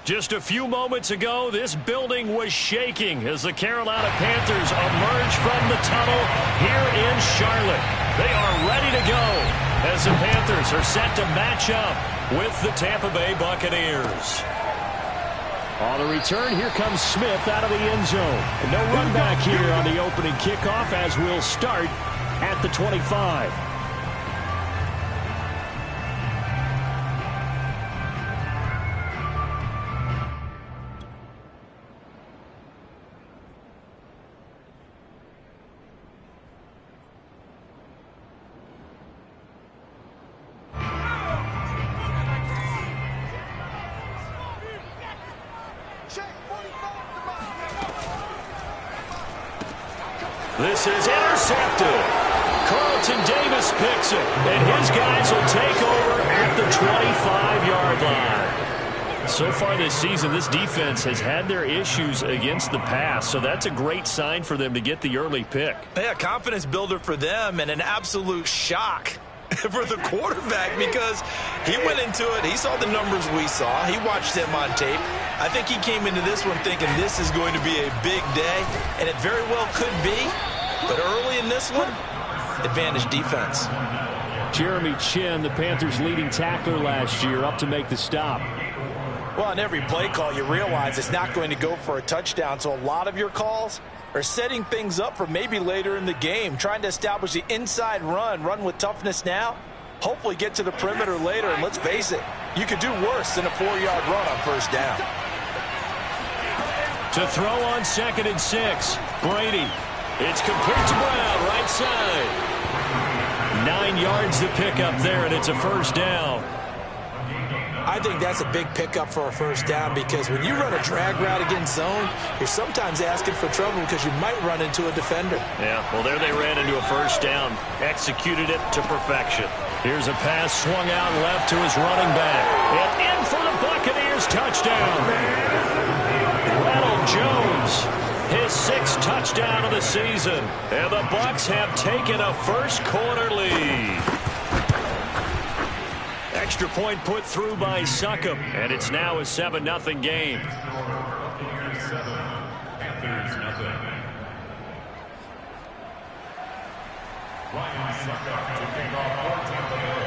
Just a few moments ago, this building was shaking as the Carolina Panthers emerge from the tunnel here in Charlotte. They are ready to go as the Panthers are set to match up with the Tampa Bay Buccaneers. On the return, here comes Smith out of the end zone. And no run back here on the opening kickoff as we'll start at the 25. This is intercepted. Carlton Davis picks it, and his guys will take over at the 25-yard line. So far this season, this defense has had their issues against the pass, so that's a great sign for them to get the early pick. Yeah, confidence builder for them and an absolute shock for the quarterback because he went into it. He saw the numbers we saw. He watched them on tape. I think he came into this one thinking this is going to be a big day, and it very well could be. But early in this one, advantage defense. Jeremy Chin, the Panthers' leading tackler last year, up to make the stop. Well, on every play call, you realize it's not going to go for a touchdown, so a lot of your calls are setting things up for maybe later in the game, trying to establish the inside run with toughness now, hopefully get to the perimeter later, and let's face it, you could do worse than a 4-yard run on first down. To throw on 2nd and 6, Brady. It's complete to Brown, right side. 9 yards to pick up there, and it's a first down. I think that's a big pickup for a first down because when you run a drag route against zone, you're sometimes asking for trouble because you might run into a defender. Yeah, well, there they ran into a first down. Executed it to perfection. Here's a pass swung out left to his running back. And in for the Buccaneers touchdown. Ronald Jones, his 6th touchdown of the season. And the Bucs have taken a first quarter lead. Extra point put through by Succop, and it's now a 7-0 game.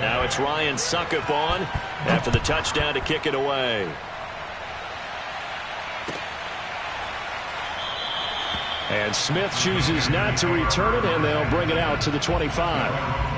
Now it's Ryan Succop on after the touchdown to kick it away. And Smith chooses not to return it, and they'll bring it out to the 25.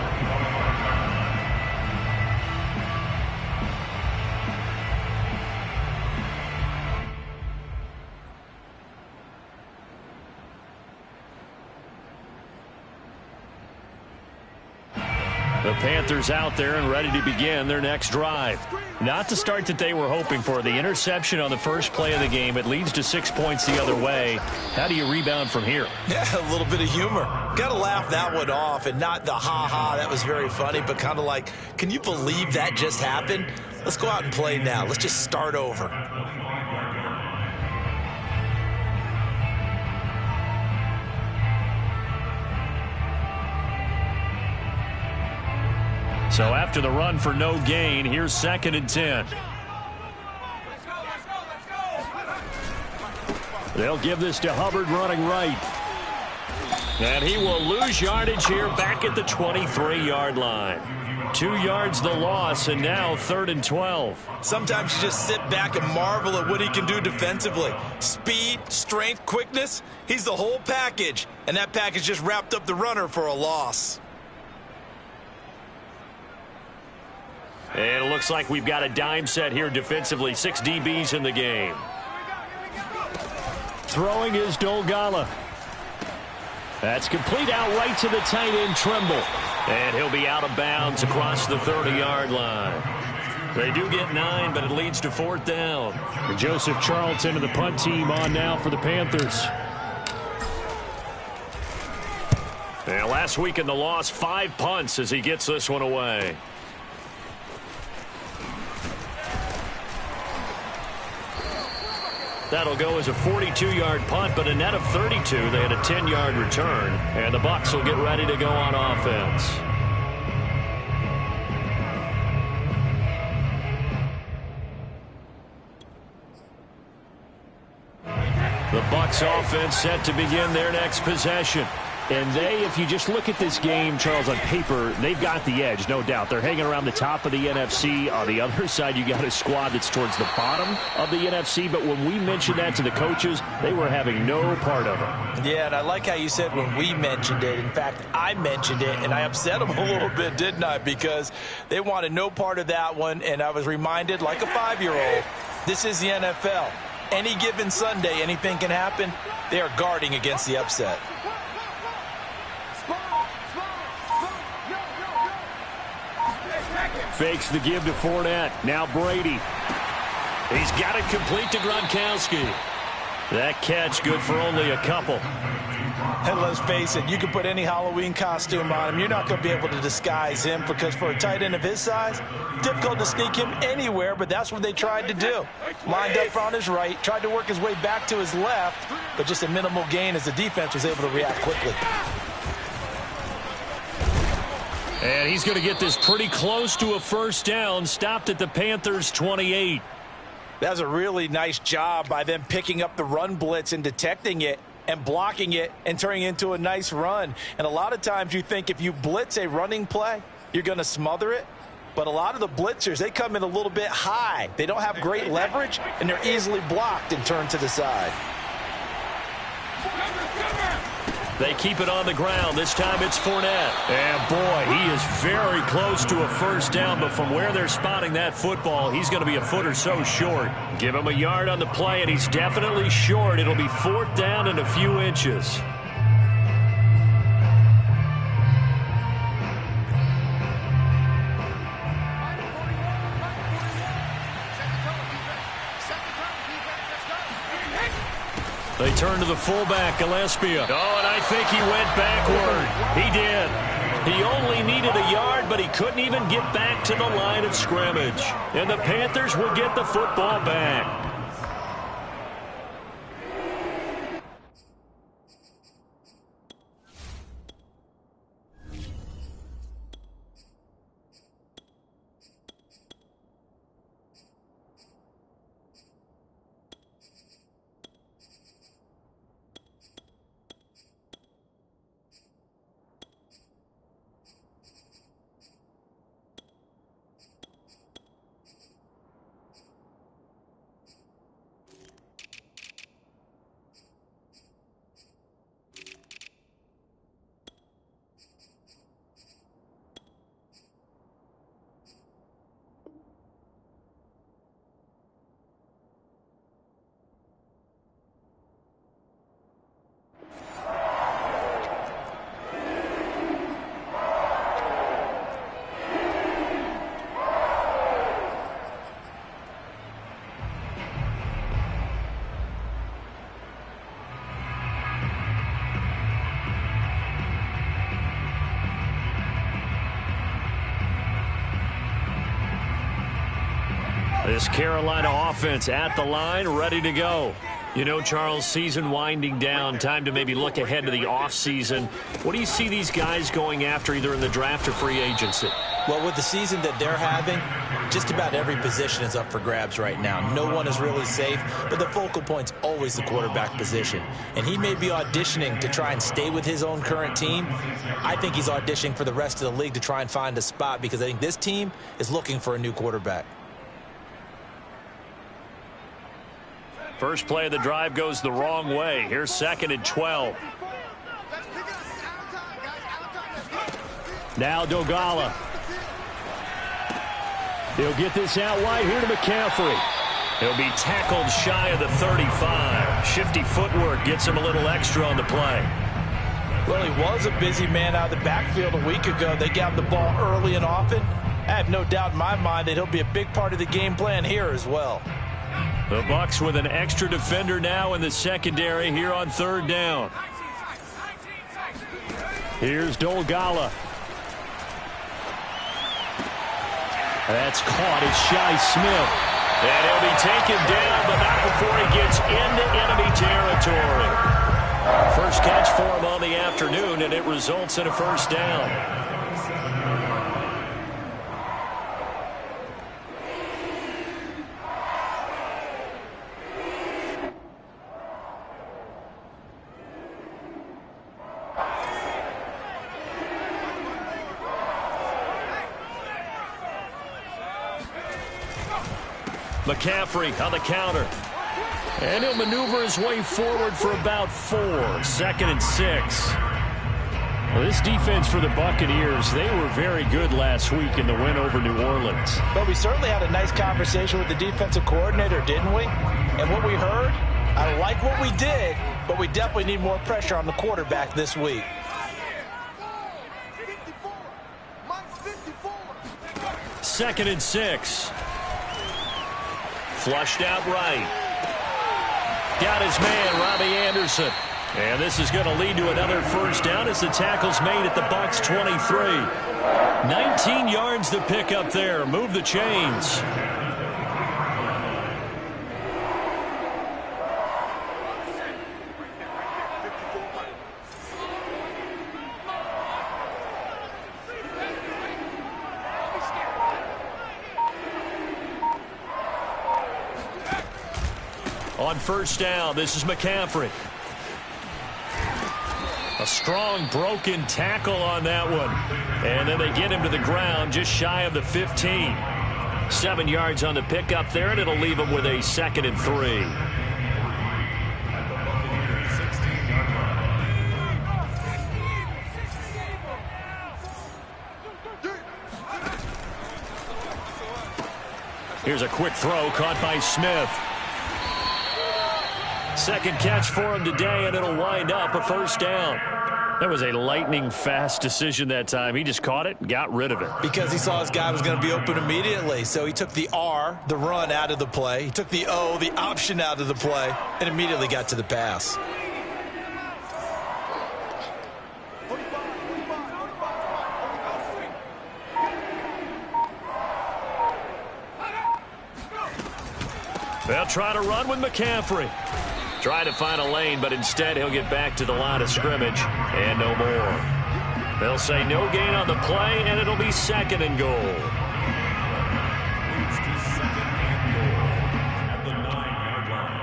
The Panthers out there and ready to begin their next drive. Not the start that they were hoping for. The interception on the first play of the game. It leads to 6 points the other way. How do you rebound from here? Yeah, a little bit of humor. Got to laugh that one off and not the ha-ha. That was very funny, but kind of like, can you believe that just happened? Let's go out and play now. Let's just start over. So after the run for no gain, here's 2nd and 10. They'll give this to Hubbard running right. And he will lose yardage here back at the 23-yard line. 2 yards the loss, and now 3rd and 12. Sometimes you just sit back and marvel at what he can do defensively. Speed, strength, quickness, he's the whole package. And that package just wrapped up the runner for a loss. And it looks like we've got a dime set here defensively. 6 DBs in the game. Throwing is Dolgala. That's complete out right to the tight end, Trimble. And he'll be out of bounds across the 30-yard line. They do get 9, but it leads to 4th down. And Joseph Charlton and the punt team on now for the Panthers. And last week in the loss, 5 punts as he gets this one away. That'll go as a 42-yard punt, but a net of 32. They had a 10-yard return, and the Bucs will get ready to go on offense. The Bucs offense set to begin their next possession. And they, if you just look at this game, Charles, on paper, they've got the edge, no doubt. They're hanging around the top of the NFC. On the other side, you got a squad that's towards the bottom of the NFC. But when we mentioned that to the coaches, they were having no part of it. Yeah, and I like how you said when we mentioned it. In fact, I mentioned it, and I upset them a little bit, didn't I? Because they wanted no part of that one, and I was reminded, like a 5-year-old, this is the NFL. Any given Sunday, anything can happen. They are guarding against the upset. Fakes the give to Fournette. Now Brady. He's got it complete to Gronkowski. That catch good for only a couple. And let's face it, you can put any Halloween costume on him. You're not going to be able to disguise him because for a tight end of his size, difficult to sneak him anywhere, but that's what they tried to do. Lined up on his right, tried to work his way back to his left, but just a minimal gain as the defense was able to react quickly. And he's going to get this pretty close to a first down, stopped at the Panthers' 28. That was a really nice job by them picking up the run blitz and detecting it and blocking it and turning it into a nice run. And a lot of times you think if you blitz a running play, you're going to smother it. But a lot of the blitzers, they come in a little bit high. They don't have great leverage, and they're easily blocked and turned to the side. They keep it on the ground. This time it's Fournette. And, boy, he is very close to a first down, but from where they're spotting that football, he's going to be a foot or so short. Give him a yard on the play, and he's definitely short. It'll be fourth down and a few inches. They turn to the fullback, Gillespie. Oh, and I think he went backward. He did. He only needed a yard, but he couldn't even get back to the line of scrimmage. And the Panthers will get the football back. This Carolina offense at the line, ready to go. You know, Charles, season winding down, time to maybe look ahead to the offseason. What do you see these guys going after either in the draft or free agency? Well, with the season that they're having, just about every position is up for grabs right now. No one is really safe, but the focal point's always the quarterback position. And he may be auditioning to try and stay with his own current team. I think he's auditioning for the rest of the league to try and find a spot because I think this team is looking for a new quarterback. First play of the drive goes the wrong way. Here's 2nd and 12. Now Dogala. He'll get this out wide here to McCaffrey. He'll be tackled shy of the 35. Shifty footwork gets him a little extra on the play. Well, he was a busy man out of the backfield a week ago. They got the ball early and often. I have no doubt in my mind that he'll be a big part of the game plan here as well. The Bucs with an extra defender now in the secondary here on 3rd down. Here's Dolgala. That's caught. It's Shi Smith. And he'll be taken down, but not before he gets into enemy territory. First catch for him on the afternoon, and it results in a first down. McCaffrey on the counter. And he'll maneuver his way forward for about 4. 2nd and 6. Well, this defense for the Buccaneers, they were very good last week in the win over New Orleans. But we certainly had a nice conversation with the defensive coordinator, didn't we? And what we heard, I like what we did, but we definitely need more pressure on the quarterback this week. 2nd and 6. Flushed out right. Got his man, Robbie Anderson. And this is going to lead to another first down as the tackle's made at the Bucs 23. 19 yards to pick up there. Move the chains. On first down, this is McCaffrey. A strong broken tackle on that one. And then they get him to the ground just shy of the 15. 7 yards on the pickup there, and it'll leave him with a 2nd and 3. Here's a quick throw caught by Smith. Second catch for him today, and it'll wind up a first down. That was a lightning-fast decision that time. He just caught it and got rid of it. Because he saw his guy was going to be open immediately. So he took the R, the run, out of the play. He took the O, the option, out of the play, and immediately got to the pass. They'll try to run with McCaffrey. Try to find a lane, but instead he'll get back to the line of scrimmage and no more. They'll say no gain on the play, and it'll be 2nd and goal. At the 9-yard line.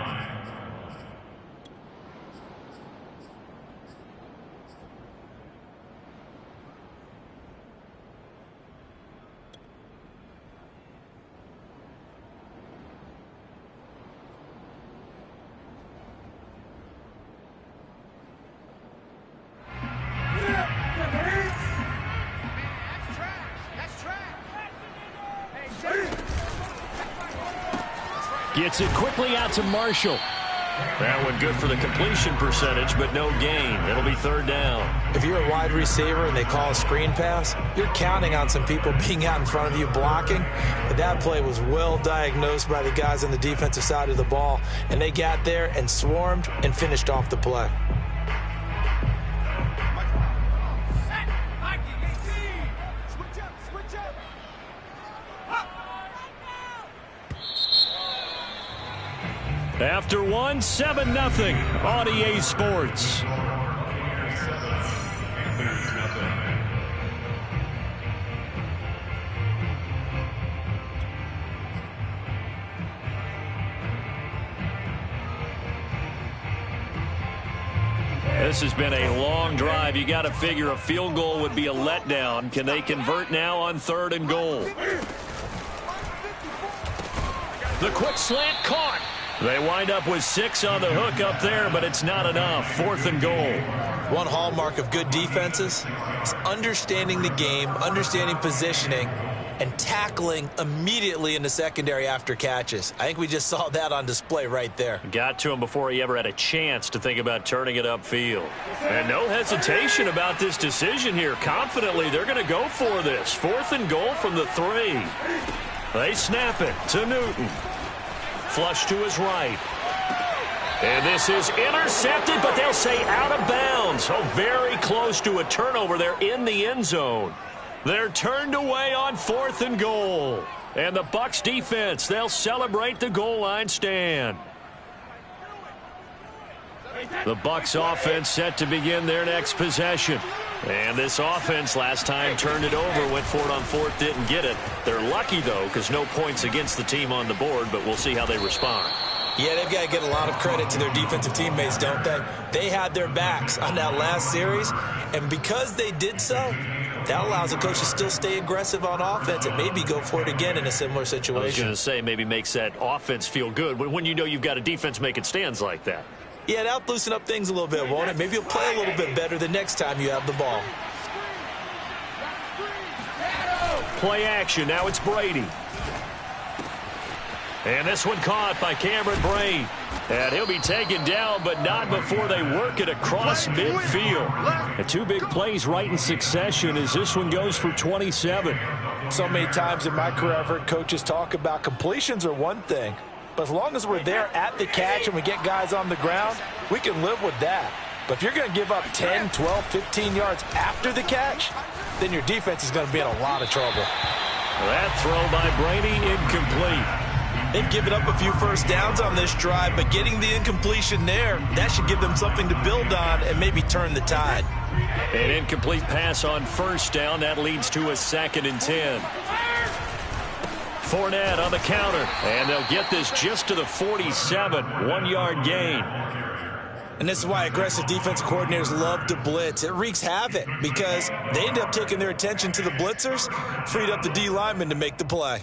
Gets it quickly out to Marshall. That one good for the completion percentage, but no gain. It'll be 3rd down. If you're a wide receiver and they call a screen pass, you're counting on some people being out in front of you blocking. But that play was well diagnosed by the guys on the defensive side of the ball, and they got there and swarmed and finished off the play. After 7-0 on EA Sports. This has been a long drive. You got to figure a field goal would be a letdown. Can they convert now on 3rd and goal? The quick slant caught. They wind up with 6 on the hook up there, but it's not enough. 4th and goal. One hallmark of good defenses is understanding the game, understanding positioning, and tackling immediately in the secondary after catches. I think we just saw that on display right there. Got to him before he ever had a chance to think about turning it upfield. And no hesitation about this decision here. Confidently, they're going to go for this. 4th and goal from the 3. They snap it to Newton. Flush to his right. And this is intercepted, but they'll say out of bounds. Oh, very close to a turnover there in the end zone. They're turned away on 4th and goal. And the Bucs defense, they'll celebrate the goal line stand. The Bucs offense set to begin their next possession. And this offense last time turned it over, went for it on 4th, didn't get it. They're lucky, though, because no points against the team on the board, but we'll see how they respond. Yeah, they've got to get a lot of credit to their defensive teammates, don't they? They had their backs on that last series, and because they did so, that allows the coach to still stay aggressive on offense and maybe go for it again in a similar situation. I was going to say maybe makes that offense feel good when you know you've got a defense making stands like that. Yeah, that'll loosen up things a little bit, won't it? Maybe you'll play a little bit better the next time you have the ball. Play action. Now it's Brady. And this one caught by Cameron Brate. And he'll be taken down, but not before they work it across midfield. And two big plays right in succession as this one goes for 27. So many times in my career I've heard coaches talk about completions are one thing. But as long as we're there at the catch and we get guys on the ground, we can live with that. But if you're going to give up 10, 12, 15 yards after the catch, then your defense is going to be in a lot of trouble. That throw by Brady incomplete. They've given up a few first downs on this drive, but getting the incompletion there, that should give them something to build on and maybe turn the tide. An incomplete pass on first down. That leads to a 2nd and 10. Fournette on the counter, and they'll get this just to the 47. 1-yard gain. And this is why aggressive defense coordinators love to blitz. It wreaks havoc because they end up taking their attention to the blitzers, freed up the D lineman to make the play.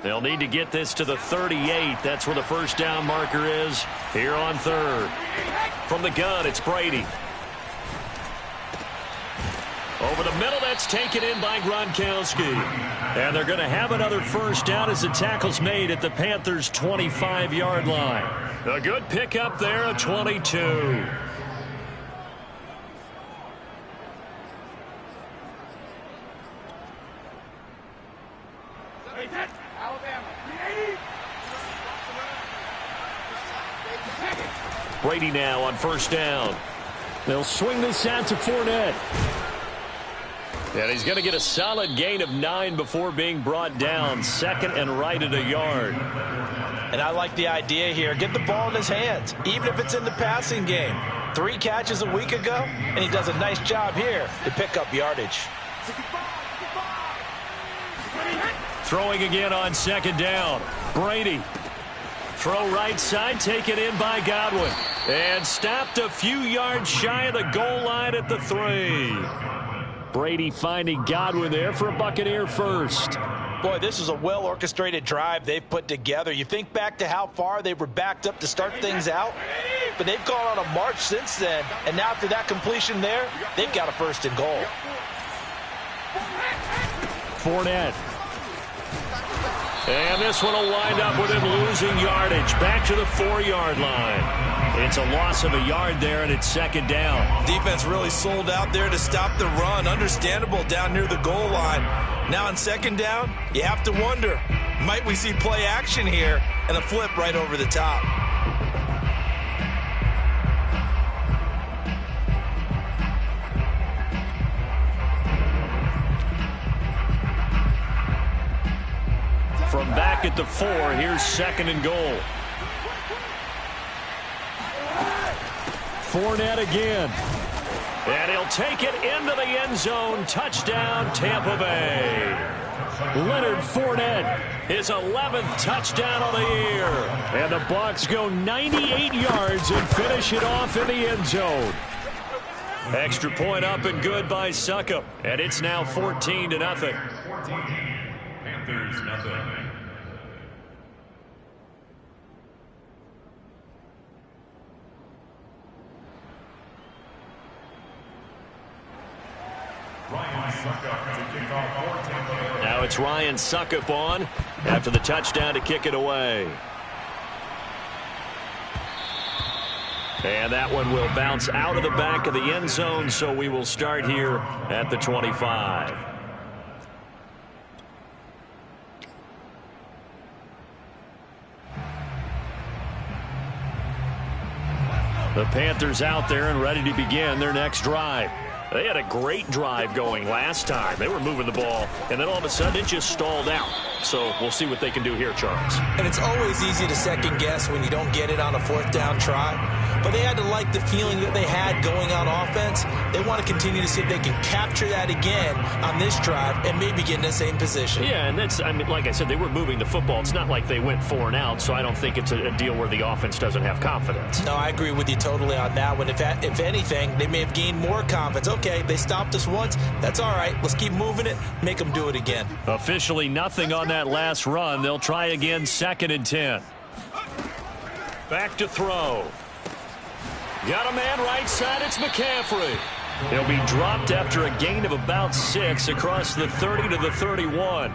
They'll need to get this to the 38. That's where the first down marker is here on 3rd. From the gun, it's Brady. Over the middle, that's taken in by Gronkowski. And they're going to have another first down as the tackle's made at the Panthers' 25-yard line. A good pickup there at 22. Brady now on first down. They'll swing this out to Fournette. And he's going to get a solid gain of 9 before being brought down. 2nd and right at a yard. And I like the idea here. Get the ball in his hands, even if it's in the passing game. 3 catches a week ago, and he does a nice job here to pick up yardage. Throwing again on 2nd down. Brady. Throw right side, taken in by Godwin. And stopped a few yards shy of the goal line at the 3. Brady finding Godwin there for a Buccaneer first. Boy, this is a well-orchestrated drive they've put together. You think back to how far they were backed up to start things out, but they've gone on a march since then, and now after that completion there, they've got a 1st and goal. Fournette. And this one will wind up with him losing yardage back to the 4-yard line. It's a loss of a yard there, and it's 2nd down. Defense really sold out there to stop the run. Understandable down near the goal line. Now on 2nd down, you have to wonder, might we see play action here and a flip right over the top? From back at the 4, here's 2nd and goal. Fournette again. And he'll take it into the end zone. Touchdown, Tampa Bay. Leonard Fournette, his 11th touchdown of the year. And the Bucs go 98 yards and finish it off in the end zone. Extra point up and good by Succop. And it's now 14-0. Panthers, nothing. Now it's Ryan Succop on after the touchdown to kick it away. And that one will bounce out of the back of the end zone, so we will start here at the 25. The Panthers out there and ready to begin their next drive. They had a great drive going last time. They were moving the ball, and then all of a sudden it just stalled out. So we'll see what they can do here, Charles. And it's always easy to second guess when you don't get it on a fourth down try. But they had to like the feeling that they had going on offense. They want to continue to see if they can capture that again on this drive and maybe get in the same position. Yeah, and that's, I mean, like I said, they were moving the football. It's not like they went 4 and out, so I don't think it's a deal where the offense doesn't have confidence. No, I agree with you totally on that one. If anything, they may have gained more confidence. Okay, they stopped us once. That's all right. Let's keep moving it. Make them do it again. Officially nothing on that last run. They'll try again, 2nd and 10. Back to throw. Got a man right side. It's McCaffrey. He'll be dropped after a gain of about 6 across the 30 to the 31.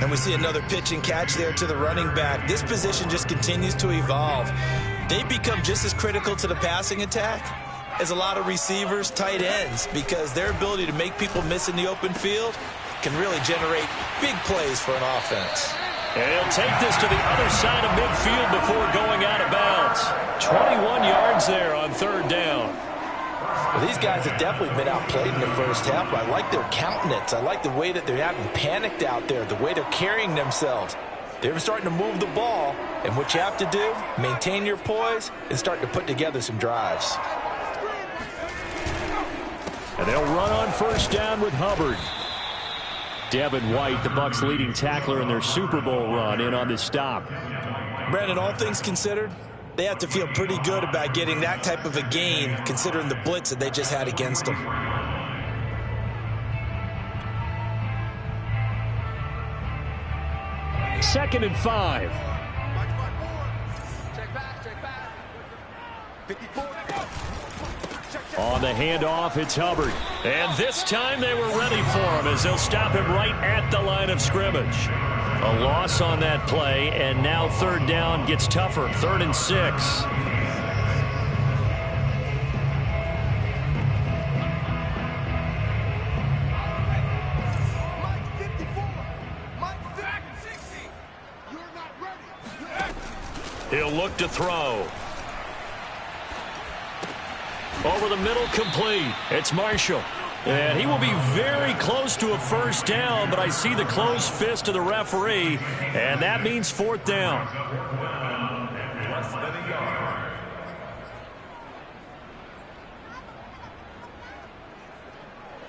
And we see another pitch and catch there to the running back. This position just continues to evolve. They become just as critical to the passing attack as a lot of receivers, tight ends, because their ability to make people miss in the open field can really generate big plays for an offense. And he'll take this to the other side of midfield before going out of bounds. 21 yards there on 3rd down. Well, these guys have definitely been outplayed in the first half, but I like their countenance. I like the way that they're having panicked out there, the way they're carrying themselves. They're starting to move the ball, and what you have to do, maintain your poise and start to put together some drives. And they'll run on 1st down with Hubbard. Devin White, the Bucs' leading tackler in their Super Bowl run, in on this stop. Brandon, all things considered, they have to feel pretty good about getting that type of a gain, considering the blitz that they just had against them. Second and 5. On the handoff, it's Hubbard. And this time they were ready for him as they'll stop him right at the line of scrimmage. A loss on that play, and now 3rd down gets tougher. 3rd and 6. He'll look to throw. Over the middle, complete. It's Marshall. And he will be very close to a 1st down, but I see the closed fist of the referee, and that means 4th down.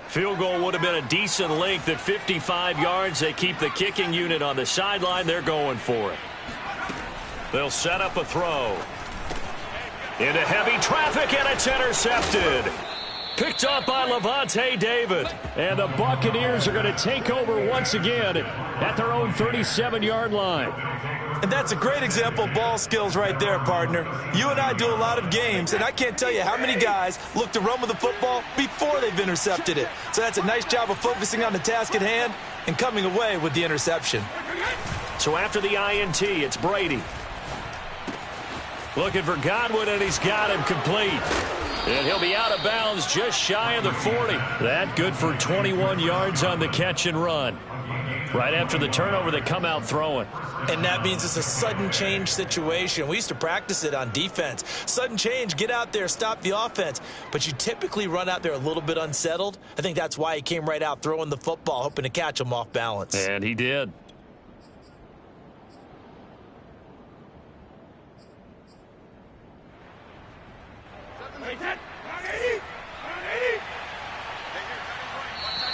Field goal would have been a decent length at 55 yards. They keep the kicking unit on the sideline. They're going for it. They'll set up a throw. Into heavy traffic, and it's intercepted. Picked up by Levante David. And the Buccaneers are going to take over once again at their own 37-yard line. And that's a great example of ball skills right there, partner. You and I do a lot of games, and I can't tell you how many guys look to run with the football before they've intercepted it. So that's a nice job of focusing on the task at hand and coming away with the interception. So after the INT, it's Brady. Looking for Godwin, and he's got him complete. And he'll be out of bounds just shy of the 40. That good for 21 yards on the catch and run. Right after the turnover, they come out throwing. And that means it's a sudden change situation. We used to practice it on defense. Sudden change, get out there, stop the offense. But you typically run out there a little bit unsettled. I think that's why he came right out throwing the football, hoping to catch him off balance. And he did.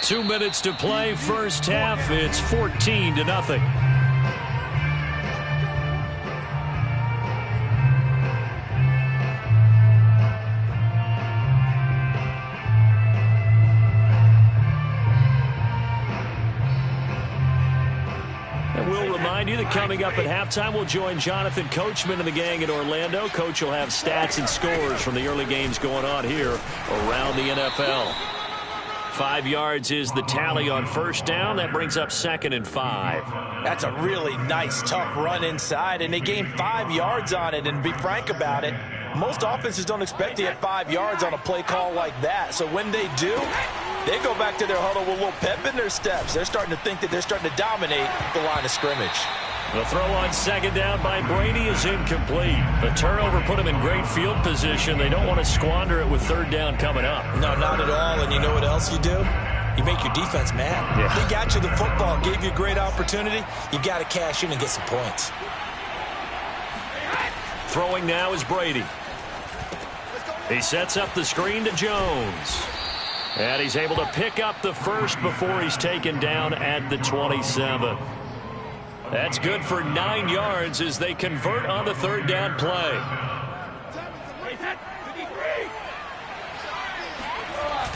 Two minutes to play, first half. It's 14-0. And we'll remind you that coming up at halftime, we'll join Jonathan Coachman and the gang in Orlando. Coach will have stats and scores from the early games going on here around the NFL. 5 yards is the tally on 1st down. That brings up 2nd and 5. That's a really nice, tough run inside, and they gained 5 yards on it. And to be frank about it, most offenses don't expect to get 5 yards on a play call like that. So when they do, they go back to their huddle with a little pep in their steps. They're starting to think that they're starting to dominate the line of scrimmage. The throw on second down by Brady is incomplete. The turnover put him in great field position. They don't want to squander it with third down coming up. No, not at all. And you know what else you do? You make your defense mad. Yeah. They got you the football, gave you a great opportunity. You got to cash in and get some points. Throwing now is Brady. He sets up the screen to Jones. And he's able to pick up the first before he's taken down at the 27. That's good for 9 yards as they convert on the third down play.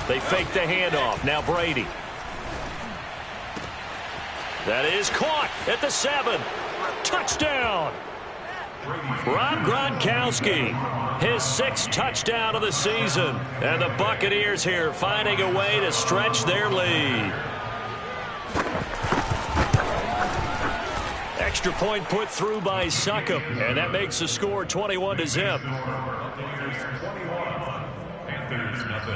They fake the handoff. Now Brady. That is caught at the 7. Touchdown. Rob Gronkowski, his 6th touchdown of the season. And the Buccaneers here finding a way to stretch their lead. Extra point put through by Succop, and that makes the score 21-0. Panthers nothing.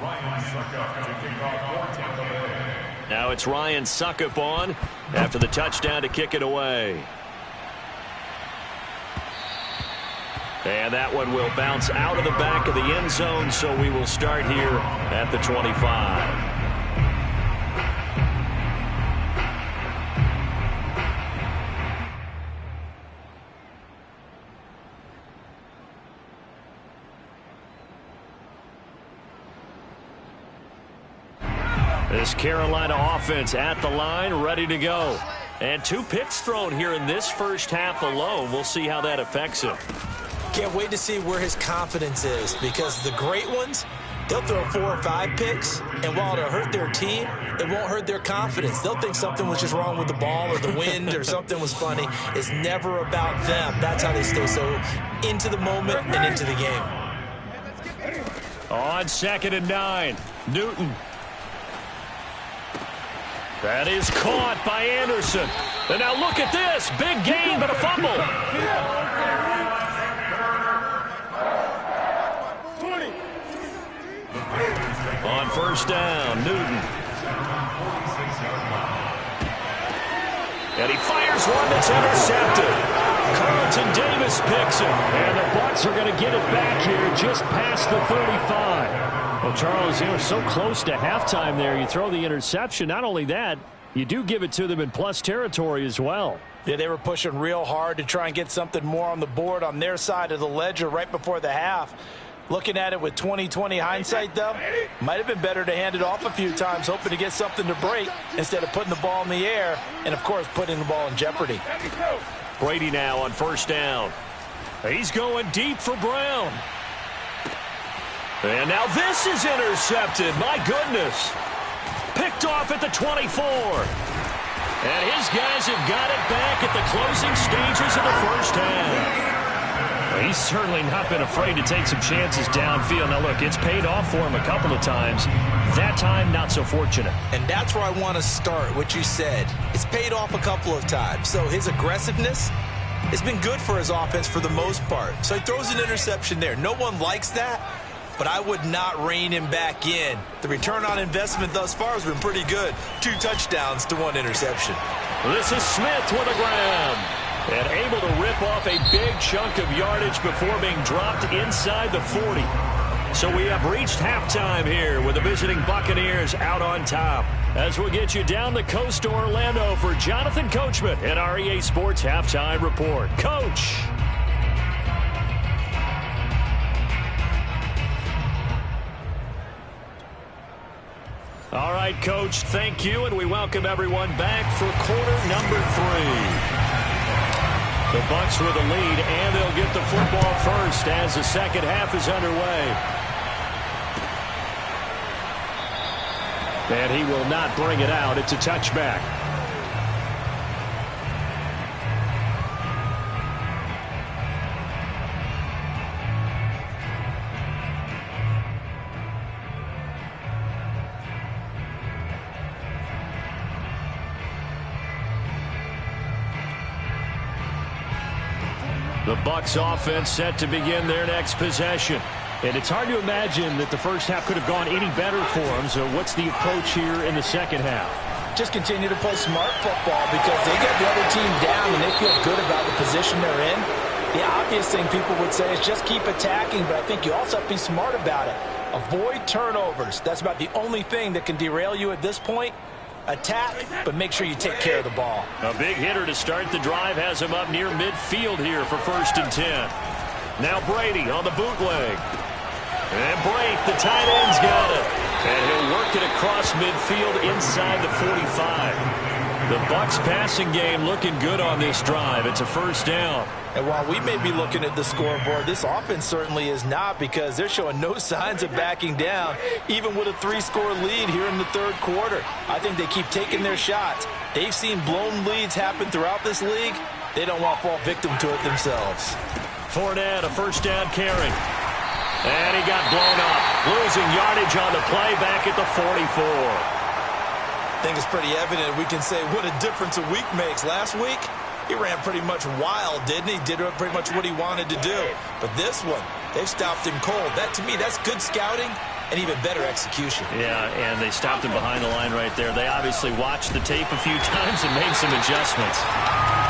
Ryan Succop to kick off for Tampa Bay. Now it's Ryan Succop on after the touchdown to kick it away. And that one will bounce out of the back of the end zone, so we will start here at the 25. This Carolina offense at the line, ready to go. And 2 picks thrown here in this first half alone. We'll see how that affects him. Can't wait to see where his confidence is, because the great ones, they'll throw 4 or 5 picks, and while it'll hurt their team, it won't hurt their confidence. They'll think something was just wrong with the ball or the wind or something was funny. It's never about them. That's how they stay so into the moment and into the game. On 2nd and 9, Newton. That is caught by Anderson. And now look at this. Big gain, but a fumble. On 1st down, Newton. And he fires one that's intercepted. Carlton Davis picks it. And the Bucs are going to get it back here just past the 35. Well, Charles, they were so close to halftime there. You throw the interception. Not only that, you do give it to them in plus territory as well. Yeah, they were pushing real hard to try and get something more on the board on their side of the ledger right before the half. Looking at it with 20/20 hindsight, though, might have been better to hand it off a few times, hoping to get something to break instead of putting the ball in the air and, of course, putting the ball in jeopardy. Brady now on 1st down. He's going deep for Brown. And now this is intercepted. My goodness. Picked off at the 24. And his guys have got it back at the closing stages of the first half. He's certainly not been afraid to take some chances downfield. Now, look, it's paid off for him a couple of times. That time, not so fortunate. And that's where I want to start, what you said. It's paid off a couple of times. So his aggressiveness has been good for his offense for the most part. So he throws an interception there. No one likes that, but I would not rein him back in. The return on investment thus far has been pretty good. 2 touchdowns to 1 interception. This is Smith with a grab. And able to rip off a big chunk of yardage before being dropped inside the 40. So we have reached halftime here with the visiting Buccaneers out on top. As we'll get you down the coast to Orlando for Jonathan Coachman at our EA Sports Halftime Report. Coach. All right, Coach, thank you, and we welcome everyone back for quarter number 3. The Bucs with the lead, and they'll get the football first as the second half is underway. And he will not bring it out. It's a touchback. The Bucs offense set to begin their next possession. And it's hard to imagine that the first half could have gone any better for them. So what's the approach here in the second half? just continue to play smart football because they get the other team down and they feel good about the position they're in. The obvious thing people would say is just keep attacking, but I think you also have to be smart about it. Avoid turnovers. That's about the only thing that can derail you at this point. Attack, but make sure you take care of the ball. A big hitter to start the drive has him up near midfield here for 1st and 10. Now Brady on the bootleg. And Brake, the tight end's got it. And he'll work it across midfield inside the 45. The Bucs passing game looking good on this drive. It's a 1st down. And while we may be looking at the scoreboard, this offense certainly is not, because they're showing no signs of backing down, even with a 3-score lead here in the 3rd quarter. I think they keep taking their shots. They've seen blown leads happen throughout this league. They don't want to fall victim to it themselves. Fournette, a 1st down carry. And he got blown up. Losing yardage on the play back at the 44. I think it's pretty evident we can say what a difference a week makes. Last week, he ran pretty much wild, didn't he? Did pretty much what he wanted to do. But this one, they've stopped him cold. That, to me, that's good scouting and even better execution. Yeah, and they stopped him behind the line right there. They obviously watched the tape a few times and made some adjustments.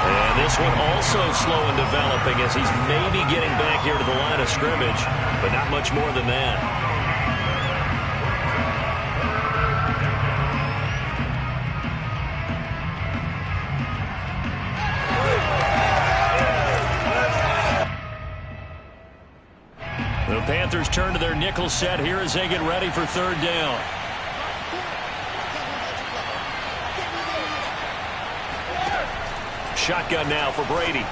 And this one also slow in developing as he's maybe getting back here to the line of scrimmage, but not much more than that. The Panthers turn to their nickel set here as they get ready for 3rd down. Shotgun now for Brady.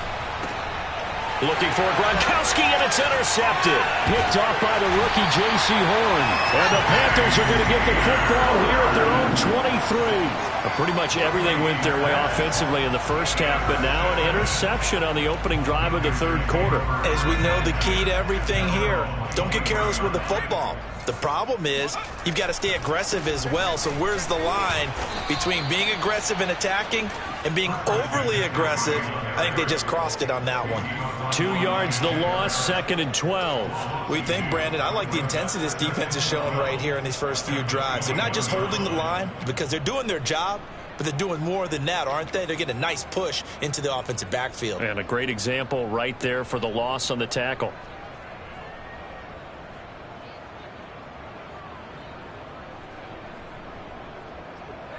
Looking for Gronkowski, and it's intercepted. Picked off by the rookie J.C. Horn. And the Panthers are going to get the football here at their own 23. Pretty much everything went their way offensively in the 1st half, but now an interception on the opening drive of the 3rd quarter. As we know, the key to everything here, don't get careless with the football. The problem is you've got to stay aggressive as well. So where's the line between being aggressive and attacking and being overly aggressive? I think they just crossed it on that one. 2 yards the loss, 2nd and 12. We think, Brandon, I like the intensity this defense is showing right here in these first few drives. They're not just holding the line because they're doing their job, but they're doing more than that, aren't they? They're getting a nice push into the offensive backfield. And a great example right there for the loss on the tackle.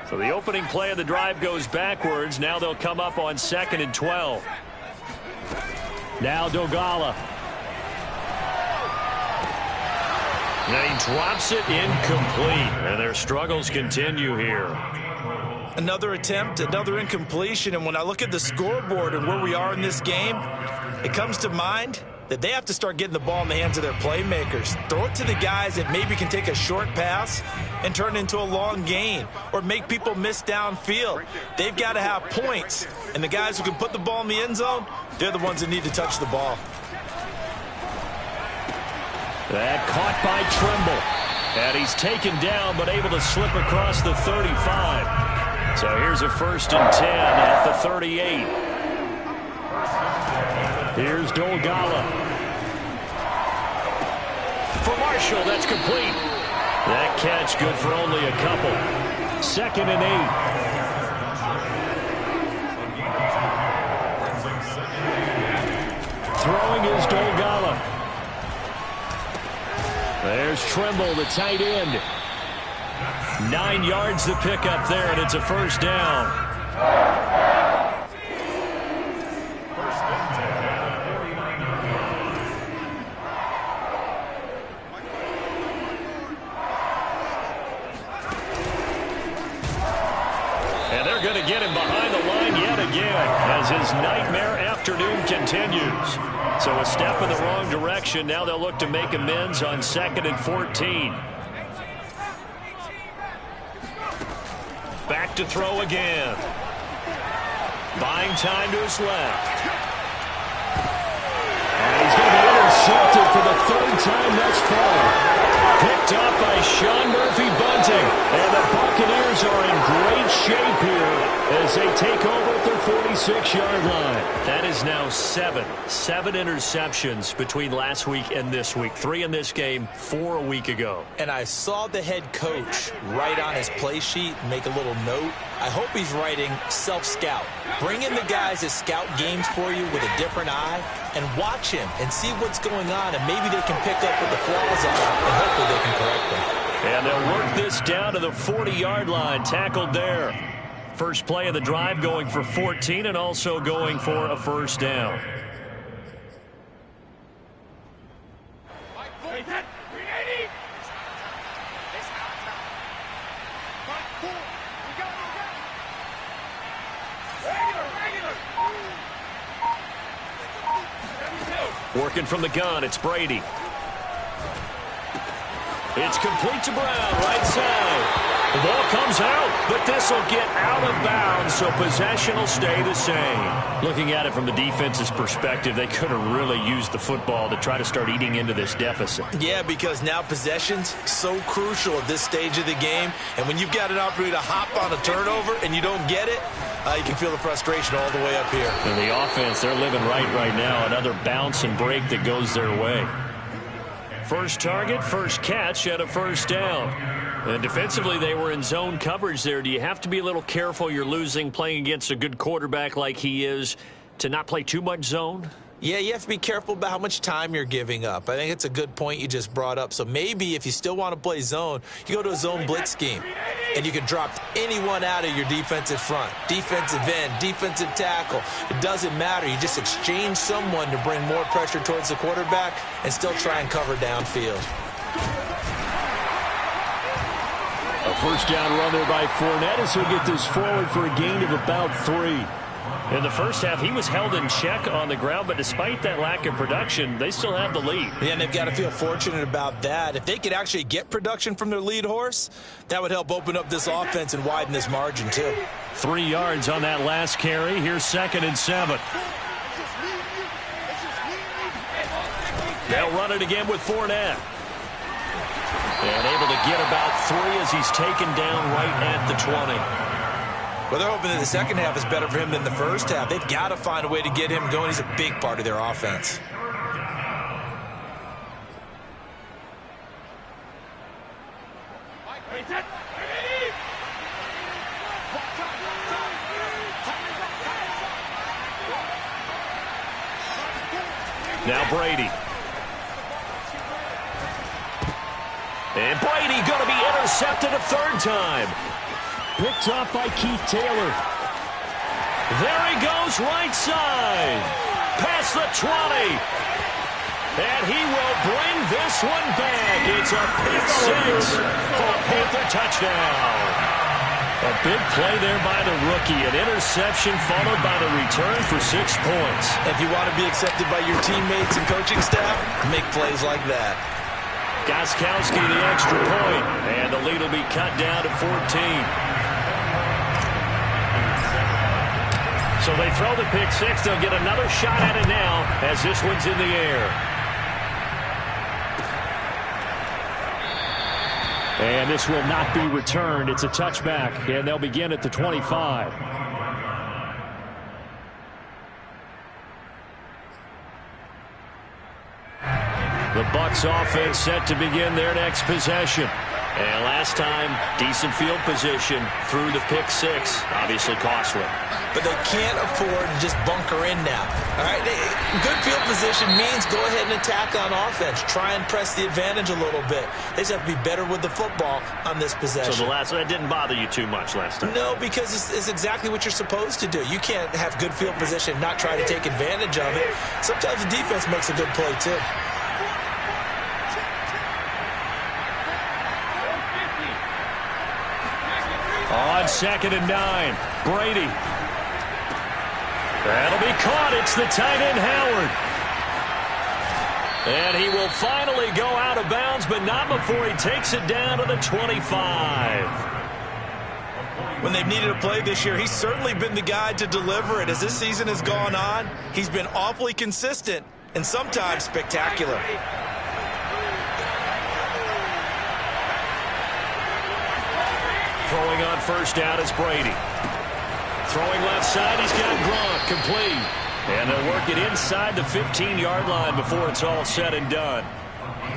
So the opening play of the drive goes backwards. Now they'll come up on 2nd and 12. Now Dogala. Now he drops it incomplete. And their struggles continue here. Another attempt, another incompletion. And when I look at the scoreboard and where we are in this game, it comes to mind that they have to start getting the ball in the hands of their playmakers. Throw it to the guys that maybe can take a short pass and turn it into a long gain or make people miss downfield. They've got to have points. And the guys who can put the ball in the end zone, they're the ones that need to touch the ball. That caught by Trimble. And he's taken down but able to slip across the 35. So here's a 1st and 10 at the 38. Here's Dolgala. For Marshall, that's complete. That catch good for only a couple. 2nd and 8. Throwing is Dolgala. There's Trimble, the tight end. 9 yards to pick up there, and it's a 1st down. And they're going to get him behind the line yet again as his nightmare afternoon continues. So a step in the wrong direction. Now they'll look to make amends on 2nd and 14. Back to throw again. Buying time to his left. And he's going to be intercepted for the 3rd time thus far. Picked up by Sean Murphy-Bunting. And the Buccaneers are in great shape here as they take over at their 46. 26-yard line. That is now 7 interceptions between last week and this week. 3 in this game, 4 a week ago. And I saw the head coach write on his play sheet, make a little note. I hope he's writing self-scout. Bring in the guys that scout games for you with a different eye and watch him and see what's going on, and maybe they can pick up what the flaws are, and hopefully they can correct them. And they'll work this down to the 40-yard line, tackled there. First play of the drive going for 14 and also going for a first down. Working from the gun, it's Brady. It's complete to Brown, right side. The ball comes out, but this will get out of bounds, so possession will stay the same. Looking at it from the defense's perspective, they could have really used the football to try to start eating into this deficit. Yeah, because now possession's so crucial at this stage of the game, and when you've got an opportunity to hop on a turnover and you don't get it, you can feel the frustration all the way up here. And the offense, they're living right now. Another bounce and break that goes their way. First target, first catch at a first down. And defensively, they were in zone coverage there. Do you have to be a little careful you're losing playing against a good quarterback like he is to not play too much zone? Yeah, you have to be careful about how much time you're giving up. I think it's a good point you just brought up. So maybe if you still want to play zone, you go to a zone blitz scheme. And you can drop anyone out of your defensive front. Defensive end, defensive tackle. It doesn't matter. You just exchange someone to bring more pressure towards the quarterback and still try and cover downfield. A first down run there by Fournette as he'll get this forward for a gain of about 3. In the first half, he was held in check on the ground, but despite that lack of production, they still have the lead. Yeah, and they've got to feel fortunate about that. If they could actually get production from their lead horse, that would help open up this offense and widen this margin, too. 3 yards on that last carry. Here's 2nd and 7. They'll run it again with Fournette. And able to get about 3 as he's taken down right at the 20. Well, they're hoping that the second half is better for him than the first half. They've got to find a way to get him going. He's a big part of their offense. Now Brady. And Brady going to be intercepted a 3rd time. Picked off by Keith Taylor. There he goes, right side. Past the 20. And he will bring this one back. It's a pick 6 for a Panther touchdown. A big play there by the rookie. An interception followed by the return for 6 points. If you want to be accepted by your teammates and coaching staff, make plays like that. Gostkowski the extra point. And the lead will be cut down to 14. So they throw the pick 6. They'll get another shot at it now as this one's in the air. And this will not be returned. It's a touchback, and they'll begin at the 25. The Bucs offense set to begin their next possession. And last time, decent field position through the pick 6. Obviously costly. But they can't afford to just bunker in now. All right, good field position means go ahead and attack on offense. Try and press the advantage a little bit. They just have to be better with the football on this possession. So that didn't bother you too much last time? No, because it's exactly what you're supposed to do. You can't have good field position and not try to take advantage of it. Sometimes the defense makes a good play, too. On 2nd and 9, Brady. That'll be caught. It's the tight end, Howard. And he will finally go out of bounds, but not before he takes it down to the 25. When they've needed a play this year, he's certainly been the guy to deliver it. As this season has gone on, he's been awfully consistent and sometimes spectacular. Throwing on first down is Brady. Throwing left side, he's got Gronk, complete. And they'll work it inside the 15-yard line before it's all said and done.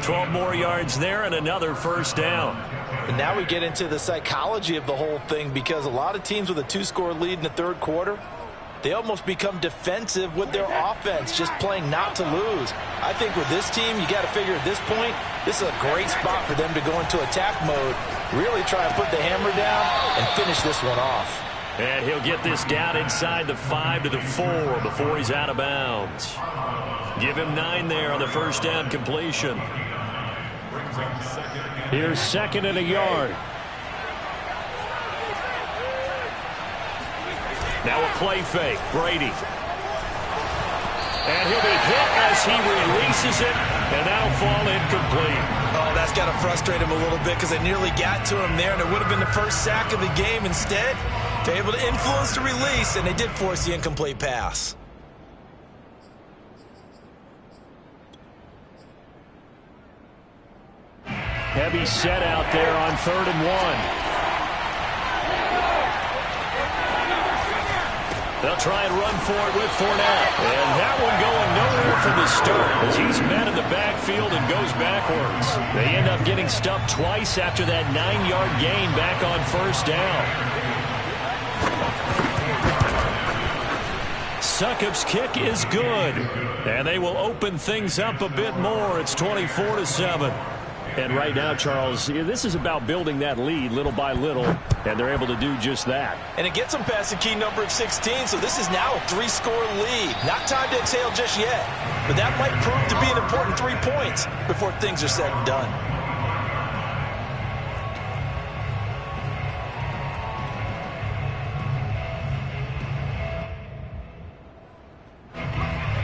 12 more yards there and another first down. And now we get into the psychology of the whole thing, because a lot of teams with a 2-score lead in the third quarter, they almost become defensive with their offense, just playing not to lose. I think with this team, you got to figure at this point, this is a great spot for them to go into attack mode, really try and put the hammer down and finish this one off. And he'll get this down inside the 5 to the 4 before he's out of bounds. Give him 9 there on the first down completion. Here's 2nd and a yard. Now a play fake. Brady. And he'll be hit as he releases it, and that'll fall incomplete. Oh, that's got to frustrate him a little bit, because they nearly got to him there, and it would have been the first sack of the game. Instead, they're able to influence the release, and they did force the incomplete pass. Heavy set out there on 3rd and 1. They'll try and run for it with Fournette. And that one going nowhere from the start, as he's met in the backfield and goes backwards. They end up getting stuffed twice after that 9-yard gain back on first down. Succop's kick is good. And they will open things up a bit more. It's 24-7. And right now, Charles, this is about building that lead little by little, and they're able to do just that. And it gets them past the key number of 16, so this is now a 3-score lead. Not time to exhale just yet, but that might prove to be an important 3 points before things are said and done.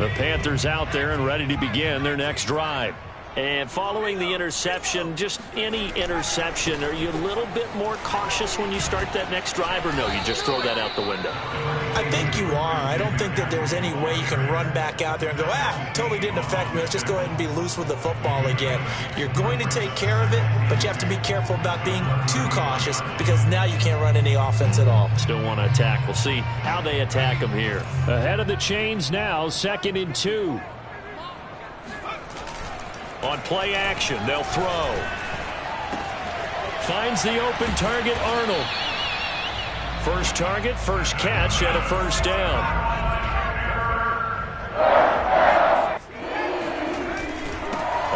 The Panthers out there and ready to begin their next drive. And following the interception, just any interception, are you a little bit more cautious when you start that next drive, or no, you just throw that out the window? I think you are. I don't think that there's any way you can run back out there and go, totally didn't affect me. Let's just go ahead and be loose with the football again. You're going to take care of it, but you have to be careful about being too cautious, because now you can't run any offense at all. Still want to attack. We'll see how they attack them here. Ahead of the chains now, 2nd and 2. On play action, they'll throw. Finds the open target, Arnold. First target, first catch, and a first down.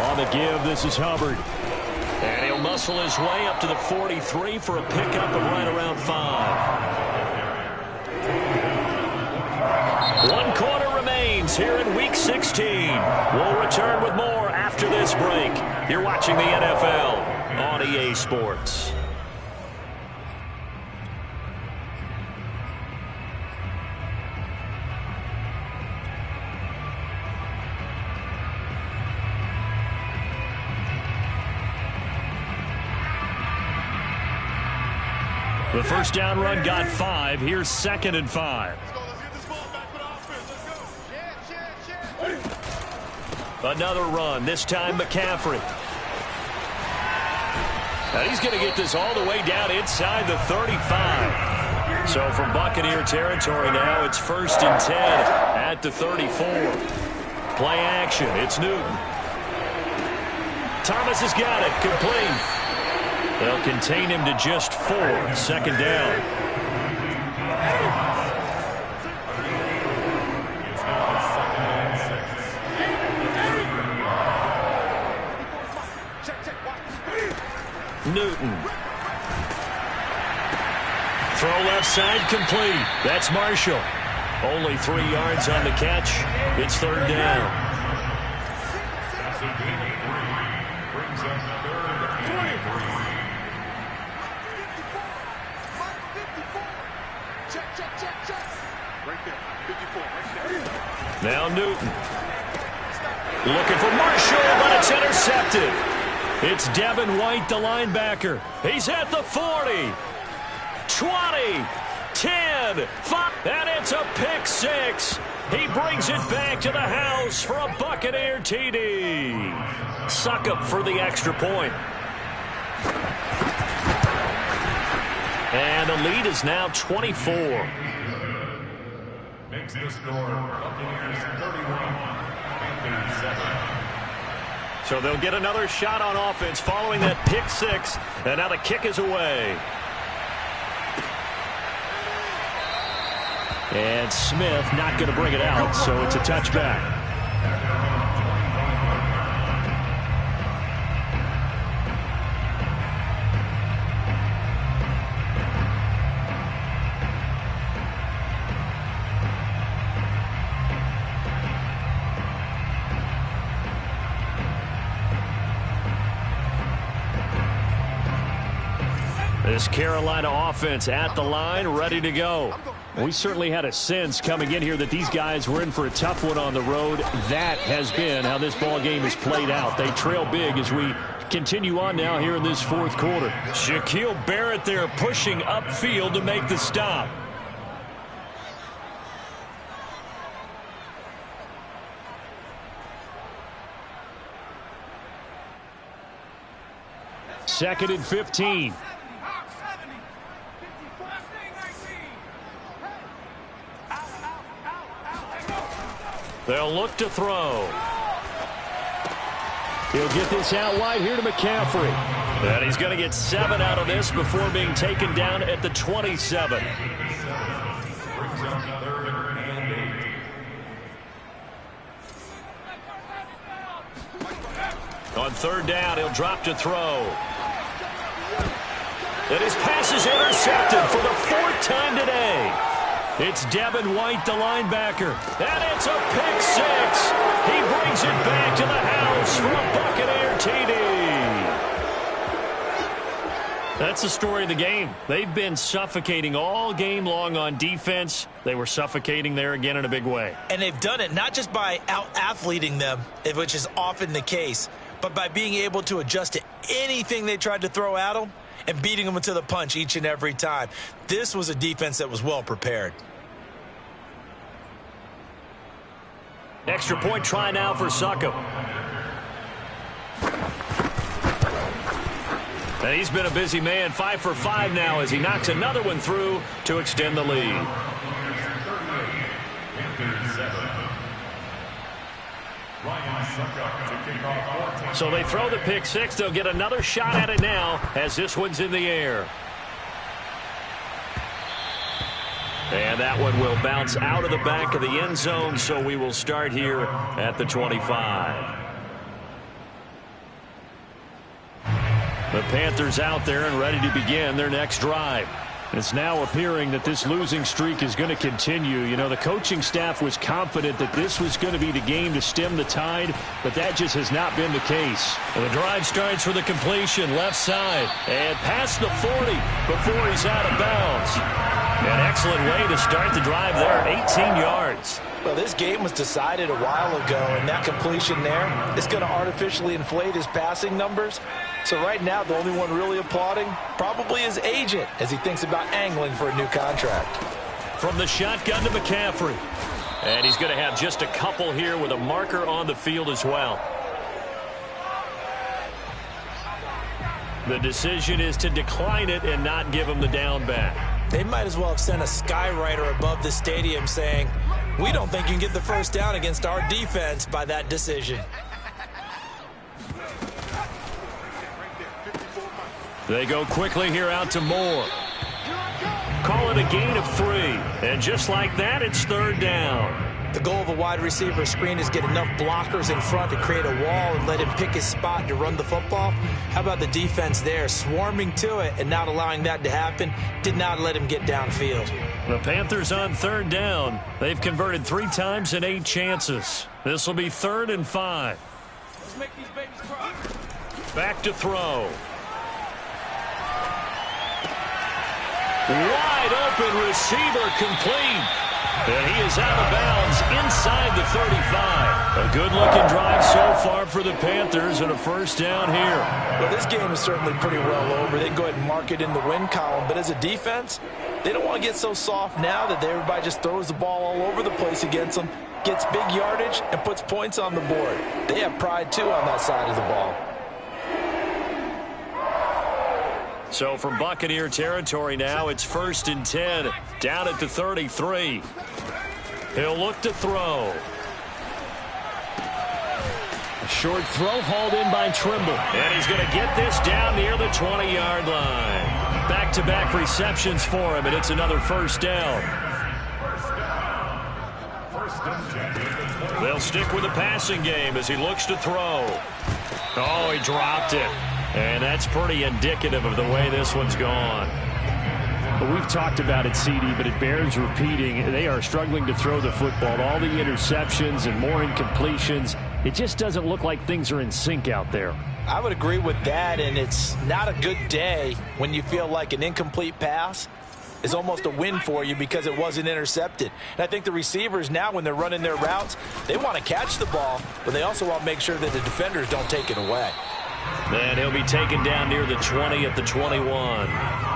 On the give, this is Hubbard. And he'll muscle his way up to the 43 for a pickup of right around 5. 1 quarter remains here in Week 16. We'll return with more after this break. You're watching the NFL on EA Sports. The first down run got 5. Here's 2nd and 5. Another run, this time McCaffrey. And he's going to get this all the way down inside the 35. So from Buccaneer territory now, it's 1st and 10 at the 34. Play action, it's Newton. Thomas has got it, complete. They'll contain him to just 4, 2nd down. Newton. Throw left side, complete. That's Marshall. Only 3 yards on the catch. It's 3rd down. Now Newton. Looking for Marshall, but it's intercepted. It's Devin White, the linebacker. He's at the 40, 20, 10, 5, and it's a pick 6. He brings it back to the house for a Buccaneer TD. Succop for the extra point. And the lead is now 24. Makes the score Buccaneers 31, Panthers 7. So they'll get another shot on offense following that pick six. And now the kick is away. And Smith not going to bring it out, so it's a touchback. This Carolina offense at the line, ready to go. We certainly had a sense coming in here that these guys were in for a tough one on the road. That has been how this ball game has played out. They trail big as we continue on now here in this fourth quarter. Shaquille Barrett there pushing upfield to make the stop. Second and 15. They'll look to throw. He'll get this out wide here to McCaffrey. And he's going to get 7 out of this before being taken down at the 27. On third down, he'll drop to throw. And his pass is intercepted for the 4th time today. It's Devin White, the linebacker. And it's a pick six. He brings it back to the house for a Buccaneer TD. That's the story of the game. They've been suffocating all game long on defense. They were suffocating there again in a big way. And they've done it not just by out-athleting them, which is often the case, but by being able to adjust to anything they tried to throw at them and beating them to the punch each and every time. This was a defense that was well prepared. Extra point try now for Succo. And he's been a busy man, 5 for 5 now as he knocks another one through to extend the lead. So they throw the pick six. They'll get another shot at it now as this one's in the air. And that one will bounce out of the back of the end zone, so we will start here at the 25. The Panthers out there and ready to begin their next drive. It's now appearing that this losing streak is going to continue. You know, the coaching staff was confident that this was going to be the game to stem the tide, but that just has not been the case. Well, the drive starts with a completion left side and past the 40 before he's out of bounds. An excellent way to start the drive there, 18 yards. Well, this game was decided a while ago, and that completion there is going to artificially inflate his passing numbers. So right now, the only one really applauding probably his agent as he thinks about angling for a new contract. From the shotgun to McCaffrey. And he's going to have just a couple here with a marker on the field as well. The decision is to decline it and not give him the down back. They might as well have sent a skywriter above the stadium saying, we don't think you can get the first down against our defense by that decision. They go quickly here out to Moore. Call it a gain of 3. And just like that, it's third down. The goal of a wide receiver screen is get enough blockers in front to create a wall and let him pick his spot to run the football. How about the defense there, swarming to it and not allowing that to happen? Did not let him get downfield. The Panthers on third down. They've converted 3 times in 8 chances. This will be 3rd and 5. Let's make these babies cry. Back to throw. Wide open receiver complete. And he is out of bounds inside the 35. A good-looking drive so far for the Panthers and a first down here. Well, this game is certainly pretty well over. They can go ahead and mark it in the win column. But as a defense, they don't want to get so soft now that everybody just throws the ball all over the place against them, gets big yardage, and puts points on the board. They have pride, too, on that side of the ball. So from Buccaneer territory now, it's 1st and 10, down at the 33. He'll look to throw. A short throw hauled in by Trimble. And he's going to get this down near the 20-yard line. Back-to-back receptions for him, and it's another first down. They'll stick with the passing game as he looks to throw. Oh, he dropped it. And that's pretty indicative of the way this one's gone. Well, we've talked about it, CD, but it bears repeating. They are struggling to throw the football. All the interceptions and more incompletions. It just doesn't look like things are in sync out there. I would agree with that, and it's not a good day when you feel like an incomplete pass is almost a win for you because it wasn't intercepted. And I think the receivers now, when they're running their routes, they want to catch the ball, but they also want to make sure that the defenders don't take it away. And he'll be taken down near the 20 at the 21.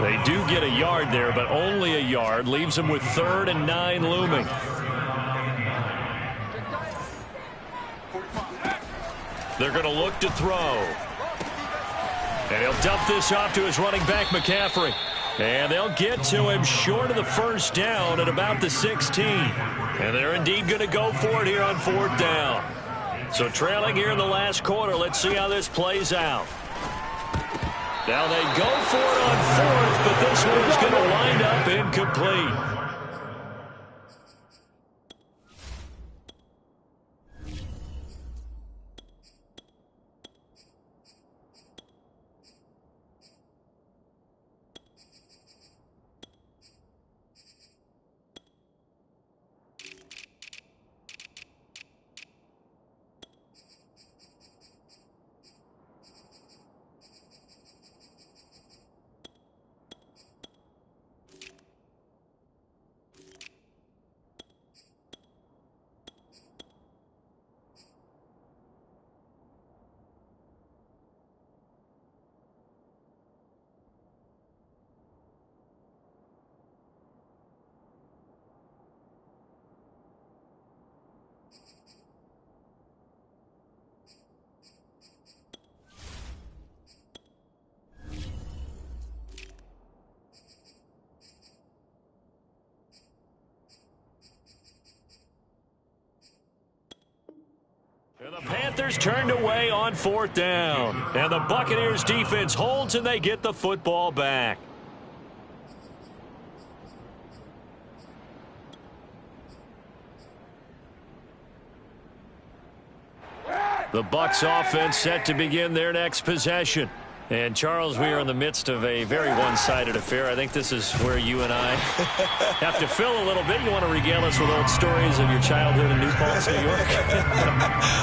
They do get a yard there, but only a yard. Leaves them with 3rd and 9 looming. They're going to look to throw. And he'll dump this off to his running back, McCaffrey. And they'll get to him short of the first down at about the 16. And they're indeed going to go for it here on 4th down. So trailing here in the last quarter. Let's see how this plays out. Now they go for it on 4th, but this one is going to wind up incomplete. And the Panthers turned away on 4th down. And the Buccaneers defense holds and they get the football back. The Bucs offense set to begin their next possession. And, Charles, we are in the midst of a very one-sided affair. I think this is where you and I have to fill a little bit. You want to regale us with old stories of your childhood in New Paltz, New York?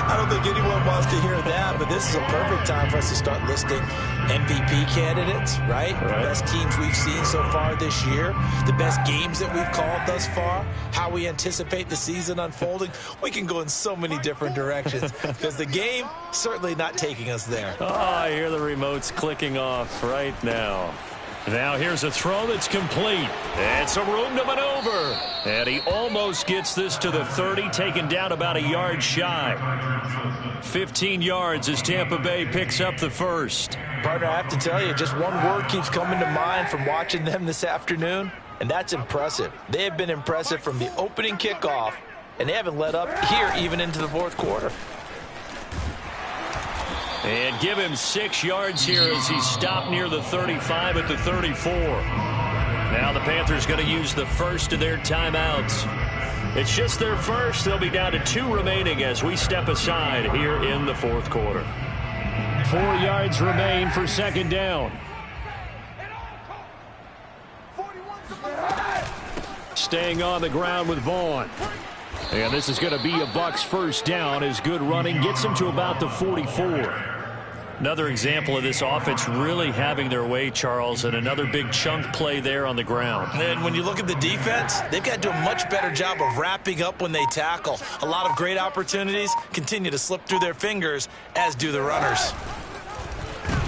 I don't think anyone wants to hear that, but this is a perfect time for us to start listing MVP candidates, right? The best teams we've seen so far this year, the best games that we've called thus far, how we anticipate the season unfolding. We can go in so many different directions because the game certainly not taking us there. Oh, I hear the remotes clicking off right now. Now here's a throw that's complete. And some room to maneuver. And he almost gets this to the 30, taken down about a yard shy. 15 yards as Tampa Bay picks up the first. Partner, I have to tell you, just one word keeps coming to mind from watching them this afternoon, and that's impressive. They have been impressive from the opening kickoff, and they haven't let up here even into the 4th quarter. And give him 6 yards here as he's stopped near the 35 at the 34. Now the Panthers going to use the first of their timeouts. It's just their first. They'll be down to 2 remaining as we step aside here in the 4th quarter. 4 yards remain for 2nd down. Staying on the ground with Vaughn. And this is going to be a Bucs first down as good running gets them to about the 44. Another example of this offense really having their way, Charles, and another big chunk play there on the ground. And when you look at the defense, they've got to do a much better job of wrapping up when they tackle. A lot of great opportunities continue to slip through their fingers, as do the runners.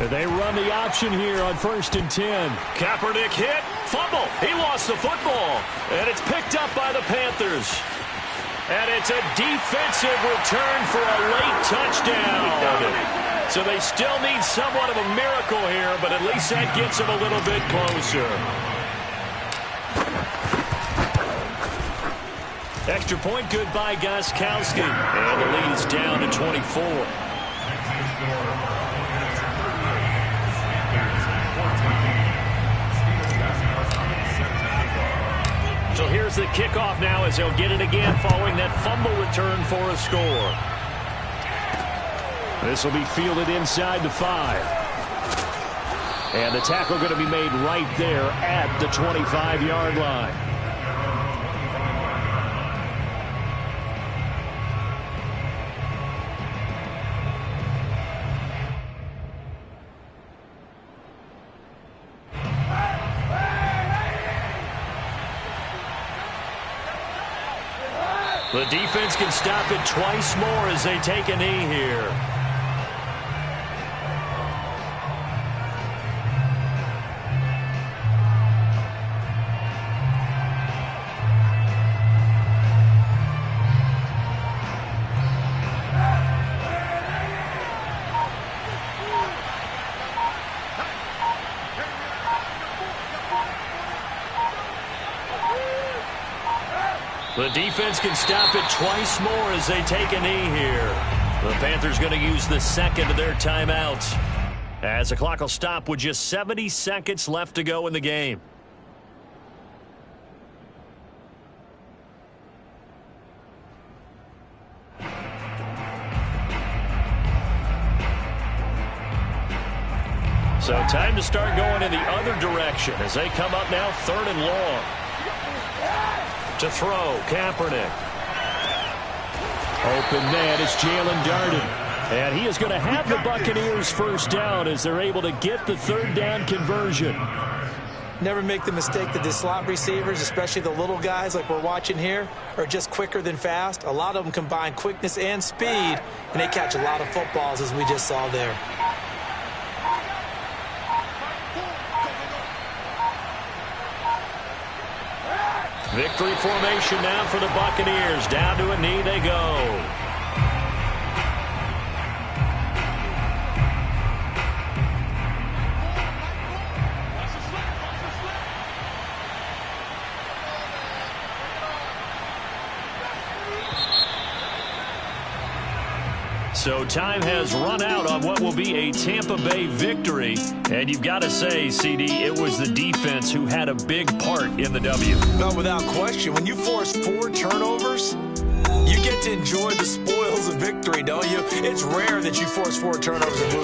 They run the option here on 1st and 10. Kaepernick hit, fumble. He lost the football, and it's picked up by the Panthers. And it's a defensive return for a late touchdown. So they still need somewhat of a miracle here, but at least that gets them a little bit closer. Extra point good by Gostkowski. And the lead is down to 24. So here's the kickoff now as he'll get it again following that fumble return for a score. This will be fielded inside the 5. And the tackle going to be made right there at the 25-yard line. The defense can stop it twice more as they take a knee here. The defense can stop it twice more as they take a knee here. The Panthers going to use the second of their timeouts as the clock will stop with just 70 seconds left to go in the game. So time to start going in the other direction as they come up now 3rd and long. To throw, Kaepernick. Open man, it's Jalen Darden. And he is going to have the Buccaneers first down as they're able to get the 3rd down conversion. Never make the mistake that the slot receivers, especially the little guys like we're watching here, are just quicker than fast. A lot of them combine quickness and speed, and they catch a lot of footballs as we just saw there. Victory formation now for the Buccaneers. Down to a knee they go. So time has run out on what will be a Tampa Bay victory. And you've got to say, CD, it was the defense who had a big part in the W. No, without question. When you force 4 turnovers, you get to enjoy the spoils of victory, don't you? It's rare that you force 4 turnovers and lose.